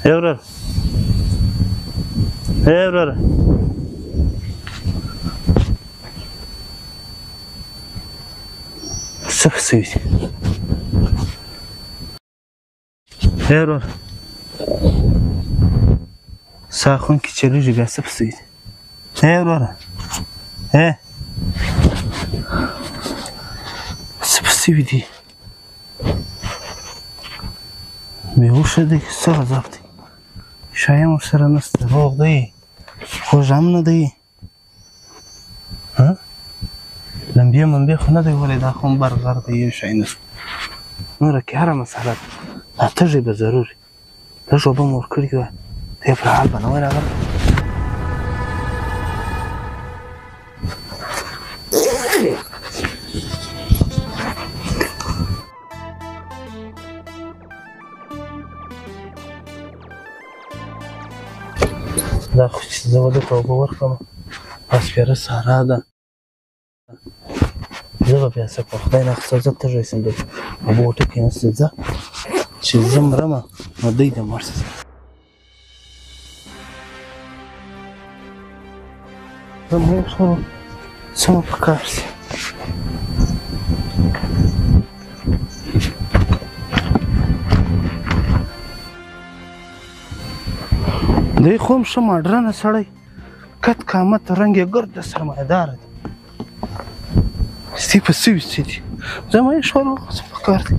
Evrar. Evrar. Sıfır Evrar. Sakın ki çelici bir sıfır Evrar. Sıfır دی بیهوشه دی که څه عذاب دی شایم ورسره نشته روغ دی خوږ هم نه دی لمبې منبې خو نه دی ولی دا خو هم برغر دی یو شی نشته نوره کې هره مسله ده دا تږی به ضروري لږ اوبه مو ورکړي وه دی پر حال به نه وای راغلی دا خو چې زه به درته اوبه ورکړم سپېره سارا ده زه به بیا څه په خدای ناخسته زه تږی شم دلته اوبه وټکې نشته ځه چې زه مرمه نو دوی دې مړ شي زه مو خو څه مو په کار شي دی خو هم ښه ماډرنه سړی کت قامت رنګ یې ګرده سرمایهداره دی ستی په څه وي څه دي زما یې ښور څه په کار دی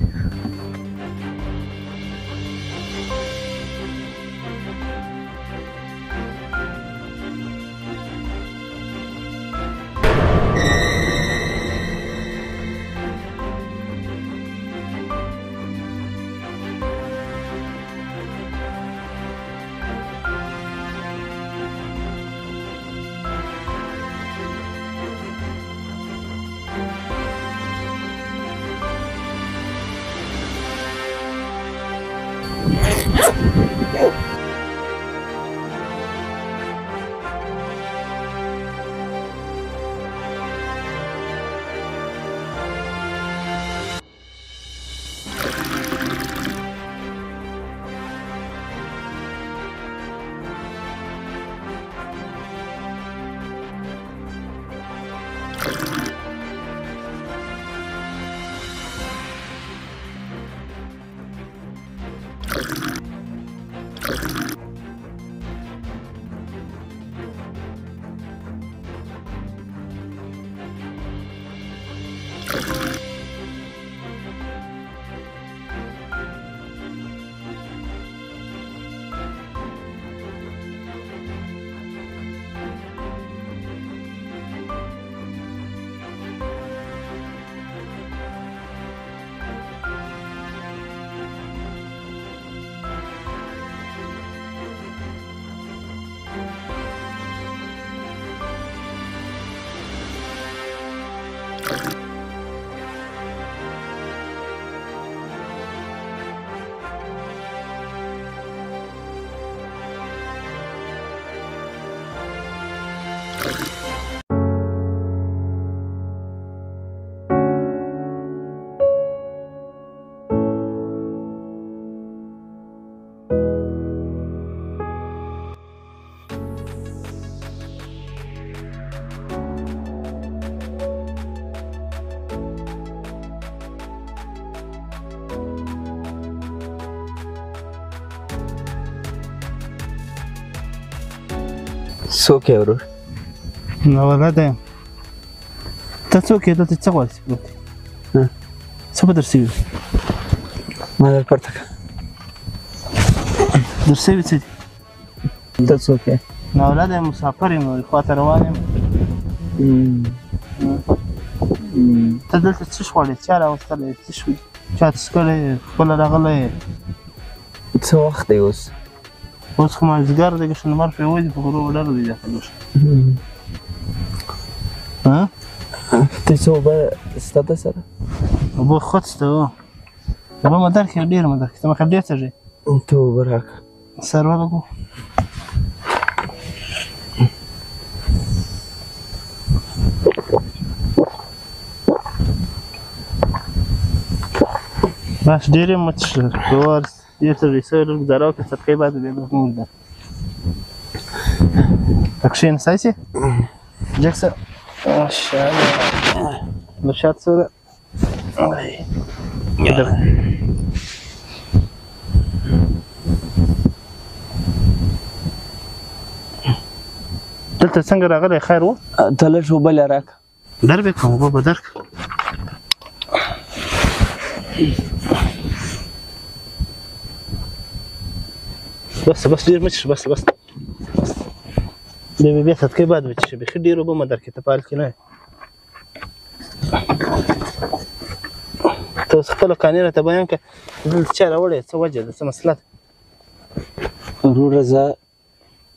څوک یې ورور ولده یم ته څوک یې دلته څه غواړې پروت څه به در شوي ما در پورته کړه در شوي څه دي ته څوک یې ناولده یم مسافر یم یوې خواته روان یم ته دلته څه غواړې چا راوستلی څه شوي چا څه کړی خپله راغلی څه وخت دی اوس اوس خو مازدیګر دی که شنمر پرې وځي په غرو ډرو دی داخل وشه ته څه اوبه سته ده سره؟ اوبه خود شته هو اوبه مو درکړي ډېر مو درکړي ته مخه ډېر څه ته اوبه راکړه سر ولګو بس ډېر یې مه څښه ګوار ډېر څه څه لږ ګزاره وکړه صدقې بعد بیا به موږ ده ته کښېنستی شې جګ شه ماشاءالله د شات سره دلته څنګه راغلی خیر و ته لږ اوبه له راکړه در به کوم اوبه به درکړه بس ډېر مه څښه بس بیا صدقې بعد به څښې بیخي ډېر اوبه مه درکړې ته په حال کې نه ته اوس خپله کانې راته بیان کړه دلته چا راوړی څه وجه ده څه مسله ده وروره زه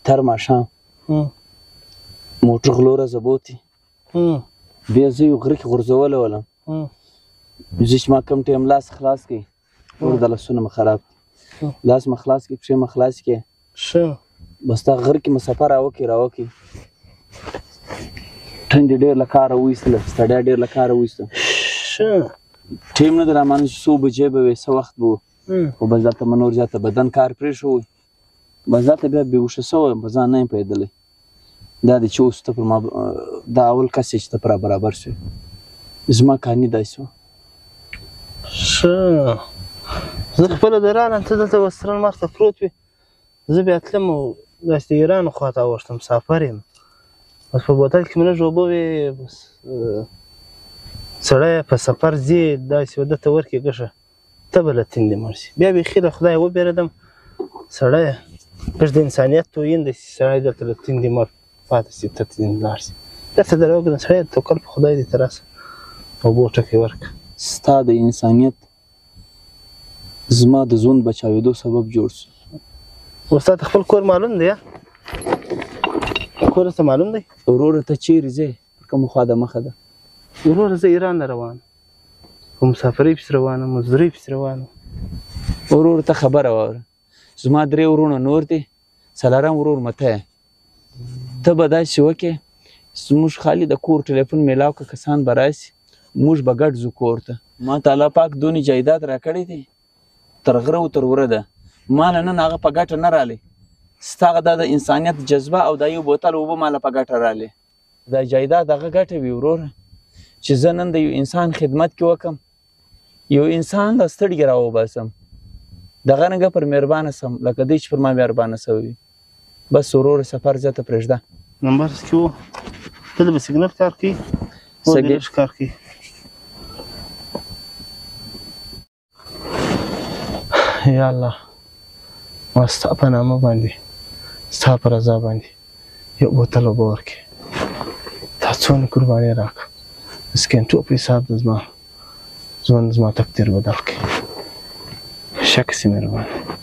تر ماښام موټر غلوره زه بوتې بیا زه یو غره کې غورځولی ولم زه چې ما کوم ټایم لاس خلاص کړي ور د لاسونه مې خراب کړي لاس مې خلاص کړي پښې مې خلاص کړي ښه بس دا غر کې مې سفر راوکړي ټنډې ډېر له کاره وایستله ستړیا ډېر له کاره وایسته ښه ټایم نه دی رامانه چې څو بجې به وې څه وخت به و خو بس دلته مې نور زیاته بدن کار پرېښوی بس دلته بیا بېهوشه شوی یم په ځان نه یم پوهېدلی دا دی چې اوس ته پر ما دا اول کس چې ته پر برابر شوې زما کاني داسې وه ښه زه خپله د رالم ته دلته وسترن مخ ته پروت وې زه بیا تلم او داسې د ایرانو خواته اوښتم مسافر یم بس په بوتل کې مې لږ اوبه وې بس سړی په سفر ځي داسې و ده ته ورکړي ګښه ته به له تندې مړ شي بیا بیخي له خدایه وبېرېدم سړیه ګښ د انسانیت تویین دی چې سړی دلته له تندې مړ پاتې شي ته تندې لاړ شي درته در وکړم سړیه توکل په خدای دې ته راسه اوبو ټکی ورکړه ستا د انسانیت زما د ژوند بچاوېدو سبب جوړ شو اوس تا ته خپل کور معلوم دی کور ته معلوم دی وروره ته چیرې ځې پر کومه خوا د مخه ده وروره زه ایران نه روان په مسافرۍ پسې روان یم مزدورۍ پسې روان یم وروره ته خبره واوره زما 3 ورونه نور دي 4 ورور مته ته به داسې وکړې زموږ خالي د کور ټلیفون میلاو که کسان به راسي موږ به ګډ ځو کور ته ما تعالی پاک دونې جایداد راکړی دی تر غره او تر وره ده ما له نن هغه په ګټه نه رالی ستا هغه دا د انسانیت جذبه او دا یو بوتل اوبه ما له په ګټه رالی دا جایداد هغه ګټه وي وروره چې زه نن د یو انسان خدمت کې وکم یو انسان د ستړي راوباسم دغه رنګه پر مهربانه سم لکه دی چې پر ما مهربانه سوی بس وروره سفر زه ته پرېږده نمبر کې و دلته به سیګنل کار کوي ودېش کار کوي یا الله ما ستا په نامه باندې ستا په رضا باندې یو بوتل اوبه ورکړې تا څونه قرباني راکړه مسکین ټوپ حساب د زما ژوند زما تقدیر بدل کړي شک سي مهربانه